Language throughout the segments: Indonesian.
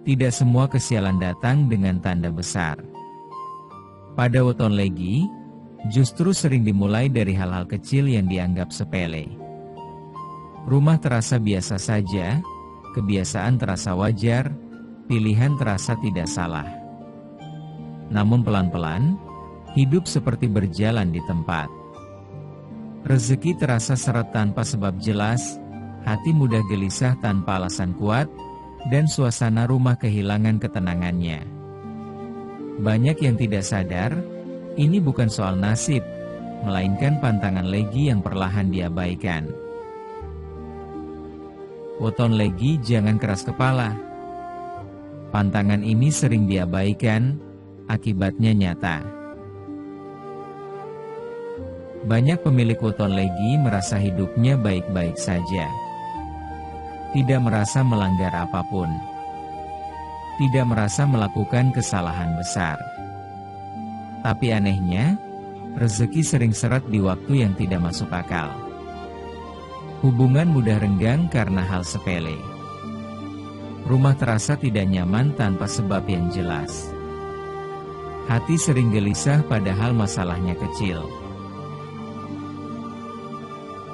Tidak semua kesialan datang dengan tanda besar. Pada weton Legi, justru sering dimulai dari hal-hal kecil yang dianggap sepele. Rumah terasa biasa saja, kebiasaan terasa wajar, pilihan terasa tidak salah. Namun pelan-pelan, hidup seperti berjalan di tempat. Rezeki terasa seret tanpa sebab jelas, hati mudah gelisah tanpa alasan kuat, dan suasana rumah kehilangan ketenangannya. Banyak yang tidak sadar, ini bukan soal nasib, melainkan pantangan Legi yang perlahan diabaikan. Weton Legi jangan keras kepala. Pantangan ini sering diabaikan, akibatnya nyata. Banyak pemilik weton Legi merasa hidupnya baik-baik saja. Tidak merasa melanggar apapun. Tidak merasa melakukan kesalahan besar. Tapi anehnya, rezeki sering seret di waktu yang tidak masuk akal. Hubungan mudah renggang karena hal sepele. Rumah terasa tidak nyaman tanpa sebab yang jelas. Hati sering gelisah padahal masalahnya kecil.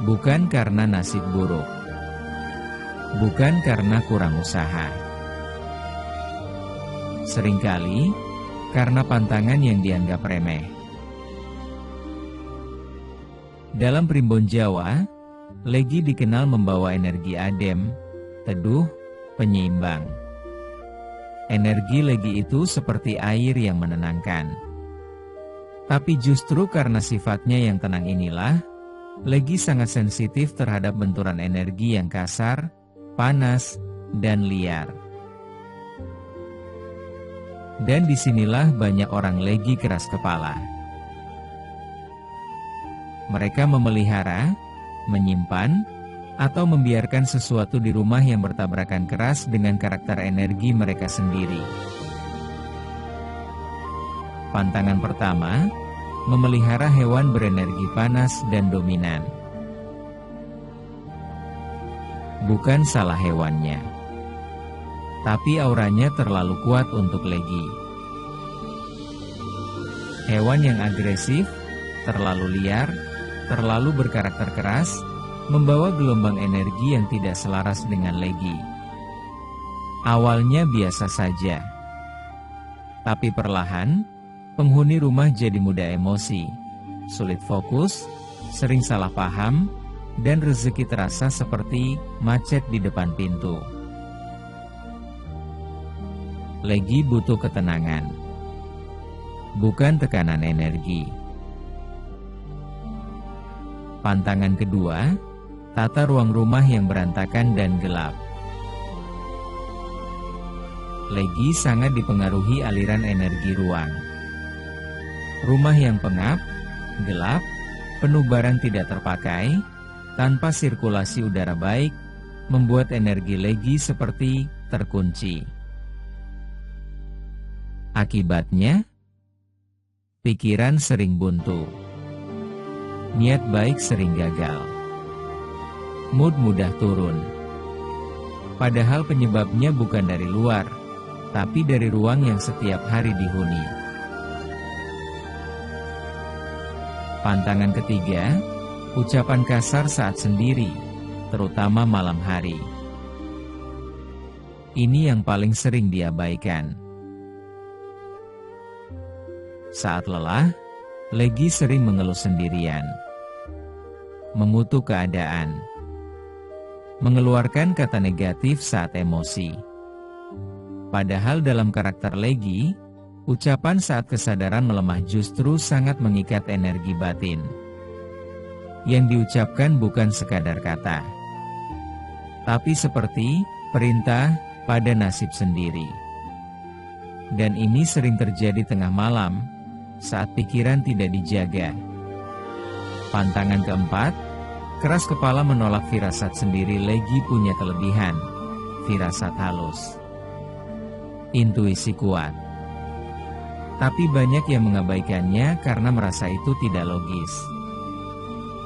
Bukan karena nasib buruk. Bukan karena kurang usaha. Seringkali, karena pantangan yang dianggap remeh. Dalam primbon Jawa, Legi dikenal membawa energi adem, teduh, penyeimbang. Energi Legi itu seperti air yang menenangkan. Tapi justru karena sifatnya yang tenang inilah, Legi sangat sensitif terhadap benturan energi yang kasar, panas, dan liar. Dan disinilah banyak orang Legi keras kepala. Mereka memelihara, menyimpan, atau membiarkan sesuatu di rumah yang bertabrakan keras dengan karakter energi mereka sendiri. Pantangan pertama, memelihara hewan berenergi panas dan dominan. Bukan salah hewannya, tapi auranya terlalu kuat untuk Legi. Hewan yang agresif, terlalu liar, terlalu berkarakter keras, membawa gelombang energi yang tidak selaras dengan Legi. Awalnya biasa saja, tapi perlahan, penghuni rumah jadi mudah emosi, sulit fokus, sering salah paham, dan rezeki terasa seperti macet di depan pintu. Legi butuh ketenangan, bukan tekanan energi. Pantangan kedua, tata ruang rumah yang berantakan dan gelap. Legi sangat dipengaruhi aliran energi ruang. Rumah yang pengap, gelap, penuh barang tidak terpakai, tanpa sirkulasi udara baik, membuat energi Legi seperti terkunci. Akibatnya, pikiran sering buntu. Niat baik sering gagal. Mood mudah turun. Padahal penyebabnya bukan dari luar, tapi dari ruang yang setiap hari dihuni. Pantangan ketiga, ucapan kasar saat sendiri, terutama malam hari. Ini yang paling sering diabaikan. Saat lelah, Legi sering mengeluh sendirian, mengutuk keadaan, mengeluarkan kata negatif saat emosi. Padahal dalam karakter Legi, ucapan saat kesadaran melemah justru sangat mengikat energi batin. Yang diucapkan bukan sekadar kata, tapi seperti perintah pada nasib sendiri. Dan ini sering terjadi tengah malam, saat pikiran tidak dijaga. Pantangan keempat, keras kepala menolak firasat sendiri. Legi punya kelebihan, firasat halus, intuisi kuat. Tapi banyak yang mengabaikannya karena merasa itu tidak logis.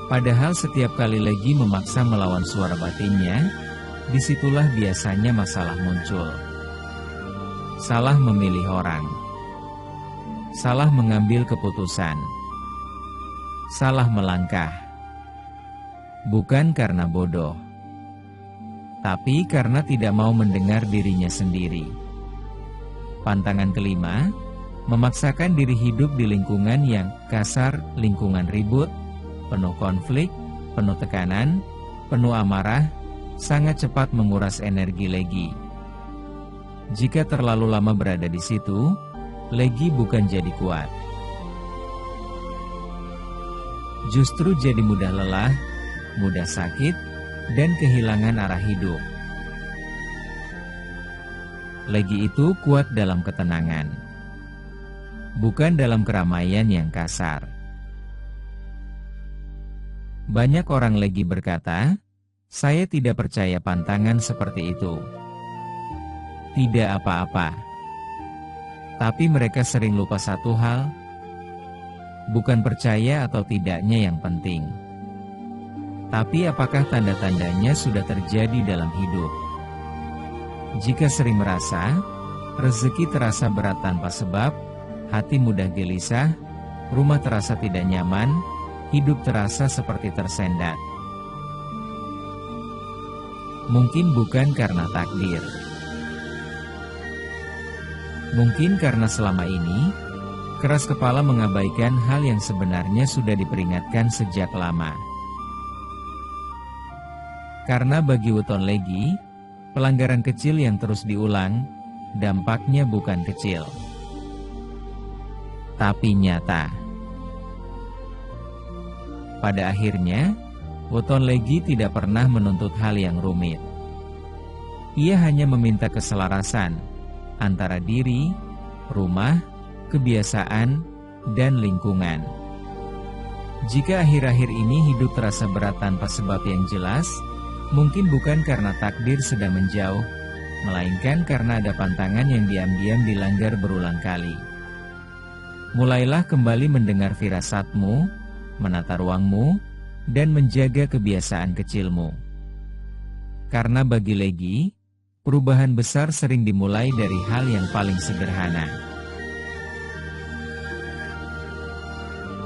Padahal setiap kali Legi memaksa melawan suara batinnya, disitulah biasanya masalah muncul. salah memilih orang, salah mengambil keputusan, salah melangkah. Bukan karena bodoh, tapi karena tidak mau mendengar dirinya sendiri. Pantangan kelima, memaksakan diri hidup di lingkungan yang kasar, lingkungan ribut, penuh konflik, penuh tekanan, penuh amarah, sangat cepat menguras energi Legi. Jika terlalu lama berada di situ, Legi bukan jadi kuat, justru jadi mudah lelah, mudah sakit, dan kehilangan arah hidup. Legi itu kuat dalam ketenangan, bukan dalam keramaian yang kasar. Banyak orang Legi berkata, "Saya tidak percaya pantangan seperti itu. Tidak apa-apa." Tapi mereka sering lupa satu hal, bukan percaya atau tidaknya yang penting, tapi apakah tanda-tandanya sudah terjadi dalam hidup. Jika sering merasa, rezeki terasa berat tanpa sebab, hati mudah gelisah, rumah terasa tidak nyaman, hidup terasa seperti tersendat. Mungkin bukan karena takdir. Mungkin karena selama ini, keras kepala mengabaikan hal yang sebenarnya sudah diperingatkan sejak lama. Karena bagi weton Legi, pelanggaran kecil yang terus diulang, dampaknya bukan kecil, tapi nyata. Pada akhirnya, weton Legi tidak pernah menuntut hal yang rumit. Ia hanya meminta keselarasan antara diri, rumah, kebiasaan, dan lingkungan. Jika akhir-akhir ini hidup terasa berat tanpa sebab yang jelas, mungkin bukan karena takdir sedang menjauh, melainkan karena ada pantangan yang diam-diam dilanggar berulang kali. Mulailah kembali mendengar firasatmu, menata ruangmu, dan menjaga kebiasaan kecilmu. Karena bagi Legi, perubahan besar sering dimulai dari hal yang paling sederhana.